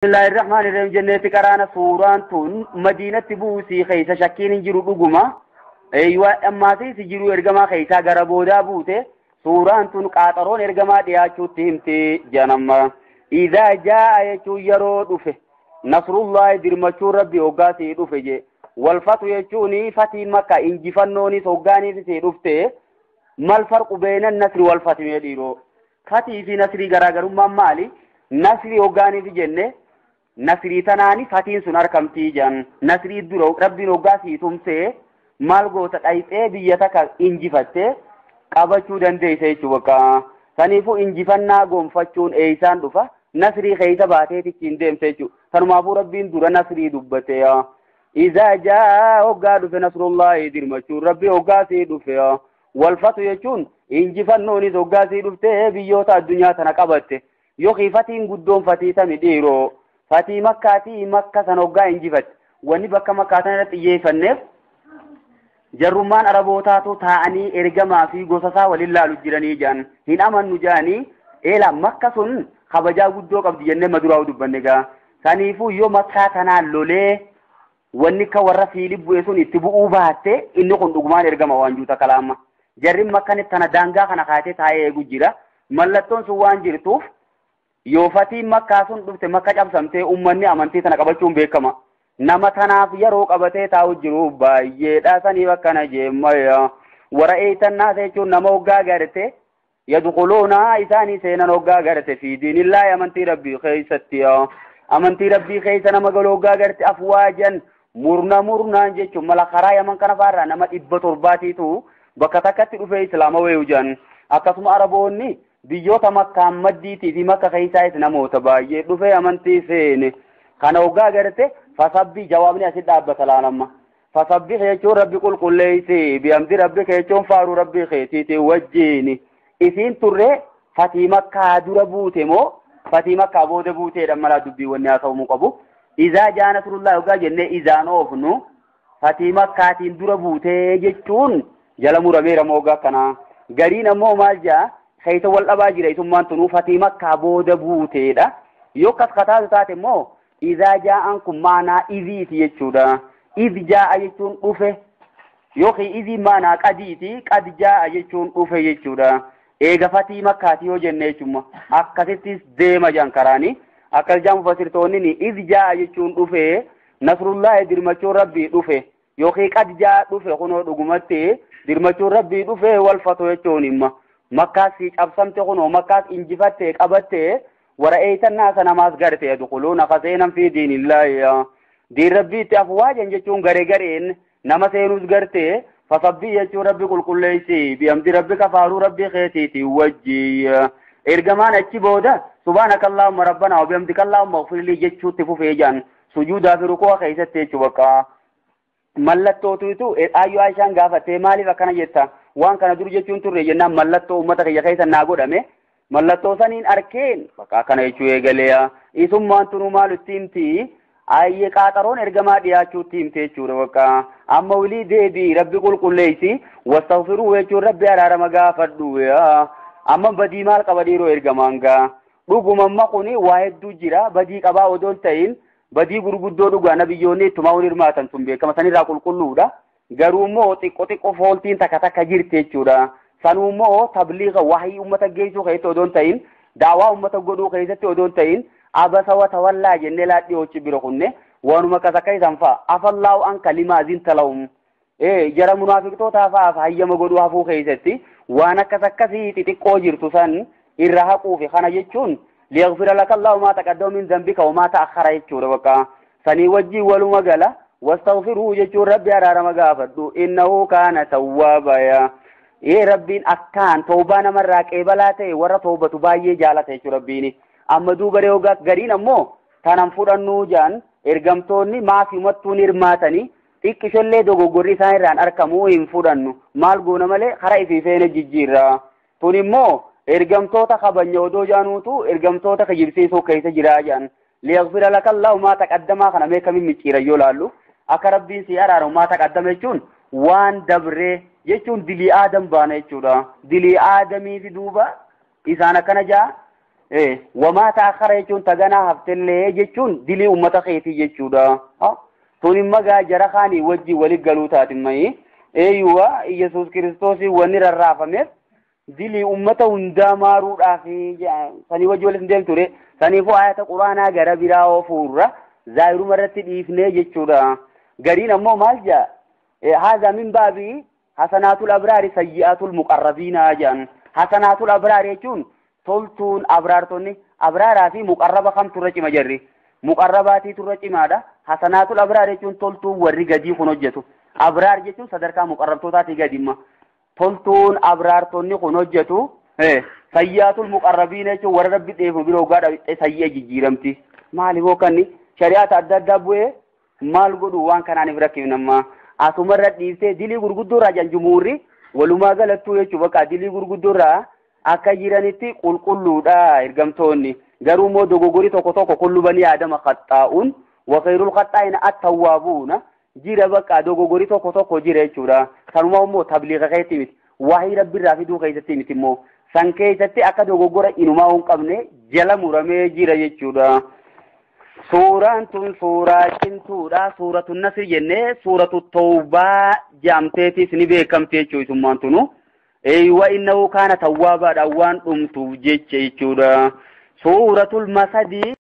بسم الله الرحمن الرحيم جنة كرانا سوران تون مدينة بوسي خيسا شكين جرو دغما ايوا اما سي جرو ارغما خيسا غربودا بوته سوران تون قاطرون ارغما دياچو تيمتي جنما اذا جاء يچو يرو دفه نصر الله درمچو ربي اوغاسي دفه والفتح يچوني فتح مكه انجفنوني سوغاني سي دفته ما الفرق بين النصر والفتح يديرو فتح في نصر غراغرما مالي نصر اوغاني في جنة نصري تناني فاتين سنار كمتي جان نصري درو ربي نوغاسي تمسي مالغو تقايته بيتك انجفتة قابچو دنديسه چوكا سنيفو انجفنا غنفچون ايسان دفا نصري خيسا باتي تكين ديمسه چو فرمابو ربي در نصري دبته إذا جاء وقادو في نصر الله درمچو ربي وقاسي دفه والفتح يچون انجفنوني وقاسي دفته بيوتا الدنيا تنقبته يو خيفتين قدوم فتيتا مديرو فاتي مكاتي مكة سنوغا انجفت واني بكا مكاتنا تيجي فنف جرمان عربوتاتو تاعني ارغما في غوسسا ولله لجراني جان هن امن نجاني إلا مكة سن خبجا قدو قبض جنة مدراو دبنگا سانيفو يو مكاتنا لولي واني كورا فيلي بويسون اتبقو باته انو كن دقمان ارغما وانجوتا كلاما جرم مكة نتنا دانگا خنقاتي تايه ايگو جرا ملتون سوان جرتوف yoo fatiin makkaa sun dhufte makka cabsamtee ummanni amantii tana qabachuun beekama nama tanaaf yeroo qabatee taa'u jiru baay'eedha saniif akkana jeemaya wara'eetannaa jechuun nama hoggaa gadate yadkhuluuna isaanii seenan hoggaa gadate fi diinillaahi amantii rabbii keessatti amantii rabbii keessa nama galu hoggaa gadate afwaajan murnaan jechuun mala karaa yaman kana faarraa nama 700tu bakka takkatti dhufee islaama weeyujan akkasuma araboonni biyyoota makkaa maddiitii fi makka keessaa namoota baay'ee dhufee amantii seene kana hoggaa gadate fasabbi jawaabni asit dhaabbata laalamma fasabbi jechuun rabbi qulqulleeysi bihamdi rabbi jechuun faaruu rabbi keetiiti wajjiin isiin turre fatii makkaa dura buute moo fatii makkaa booda buuteedha mala dubbiiwwan haasa'uu qabu izaa jaa nasrullahi hoggaa jennee izaan oofnu fatii makkaatiin dura buutee jechuun jala murameera moo hoggaa kana gariin ammoo maal jaa خيت والأبا جري ثم أنتم فتيمة كابود بوتيدا يوكس خطاب تاتي مو إذا جاء أنكم معنا إذي تيجودا إذ جاء يجون أوفه يوكي إذي معنا قديتي قد جاء يجون أوفه يجودا إيغا فتيمة كاتيو جنيشما أكاسيتيس ديما جانكراني أكال جام فسرتونيني إذ جاء يجون أوفه نصر الله درمچو ربي أوفه يوكي قد جاء أوفه خنو دقمتي درمچو ربي أوفه والفتو يجونيما مكاسي أبسمت خنو مكاس إنجفت قبت ورأيت الناس نماز قرت يدخلون خزينا في دين الله دين ربي تأفواجا جتون غرين نمسينوز قرت فصبي يجو ربي كل ليسي بيمد ربي كفارو ربي خيتي وجي إرقمان اتبودا سبحانك اللهم ربنا وبيمدك اللهم اغفر لي جتشو تفوفيجان سجودا في ركوع خيست تيجوكا ملتو تويتو آيو آيشان غافة مالي فكنا جتا وان كان درجة تنتر جنا ملتو أمتك يخيس الناقود أمي ملتو سنين أركين فكا كان يشوي قليا إثم ما أنتو مالو تيمتي أي قاترون إرقما دياتو تيمتي شوروكا أما ولي دي ربي قل ليسي واستغفروا ويشو ربي أرار مغافدو أما بدي مال قبديرو إرقمانغا روكو ممقوني واحد دو جرا بدي قبا ودون تاين بدي غرغدو دوغا نبيوني تماون إرماتن تنبي كما سنين راقل قلودا garuumoo xiqqoo fooltiin takka jirti jechuudha sanuumoo tabliiga wahii ummata geessuu keessatti odoon ta'in daawaa ummata godhuu keessatti odoon ta'in abasa wa tawallaa jennee laadhii hojii bira kunne waanuma kasakka isan fa'a afallaahu an kalimaazin talawum jara munaafiqtootaa fa'aaf hayyama godhuu hafuu keessatti waan akkas akkasii xixiqqoo jirtu san irra haquufi kana jechuun liyaghfira laka Allahu maa taqaddama min dhanbika wa maa ta'akhkhara jechuudha bakka sanii wajjii waluma gala واستغفروا يجور ربي أرار مغافدو إنه كان توابا يا إيه ربين أكان توبانا مراك إبلاته ورا توبة باية جالته يجور ربيني أما دوبري وغاك غرين أمو تنمفر النوجان إرغمتوني ما في متون إرماتني إكشلي دوغو غري سايران أركمو إنفرنو مال غونا ملي خرائي في فين جيجيرا توني مو إرغمتوتا خبنيو دو جانوتو إرغمتوتا خجرسيسو كيس جراجان ليغفر لك الله ما تقدما خنا ميكا من ميشيرا يولالو akka rabbiin si araara maa taqaddame jechuun waan dabree jechuun dilii aadam baana jechuudha dilii aadamii fi duuba isaan akkana jaa wamaa ta'akhara jechuun taganaa haftellee jechuun dilii ummata keetii jechuudha. Tuni magaa jara kaanii wajji walit galuu taatimmayi. Eeyyuwa Yesuus Kiristoosii wanni rarraafameef dilii ummata hundaa maaruudhaaf sanii wajji walit deemtu ture. Saniifuu ayata quraanaa gara biraa oofuurra zaayiruma irratti dhiifnee jechuudha. Gariin ammoo maal jaa? Haadha min baabii hasanaatul abraari sayyi'aatul muqarrabiinaa jedhan. Hasanaatul abraari jechuun toltuun abraartonni abraaraa fi muqarraba kam turre cima jarri. Muqarrabaatii turre cimaadha. Hasanaatul abraari jechuun toltuun warri gadii kun hojjetu. Abraar jechuun sadarkaa muqarrabtootaatii gadimma. Toltuun abraartonni kun hojjetu. Sayyi'aatul muqarrabiina jechuun warra rabbi dheefu biroo gaadha sayyi'a jijjiiramti. Maali hookanni shari'aata adda addaa bu'ee maal godhu waan kanaaniif rakkifnamma. Asumarra dhiiftee dilii gurguddoorraa janjumuurri walumaa galattuu jechuun bakka dilii gurguddoorraa akka jiranitti qulqulluudha ergamtoonni. Garuu immoo dogogorii tokko tokko kullu banii aadama qaxxaa'uun waqeerul qaxxaa'ina attawwaabuuna jira bakka dogogorii tokko tokko jira jechuudha. Kanuma immoo tabliiqa keessatti miti. Waahii rabbiirraa fiduu keessatti miti immoo san keessatti akka dogogora inumaa hin qabne jala muramee jira jechuudha. Suuraan tun suuraa cimtuudha. Suuratu Nasr jennee suuratu Tawbaa jaamteetis ni beekamte jechuudha tunu. Wa innahu kaana tawwaabaadha waan dhumtuuf jecha jechuudha. Suuratul Masadi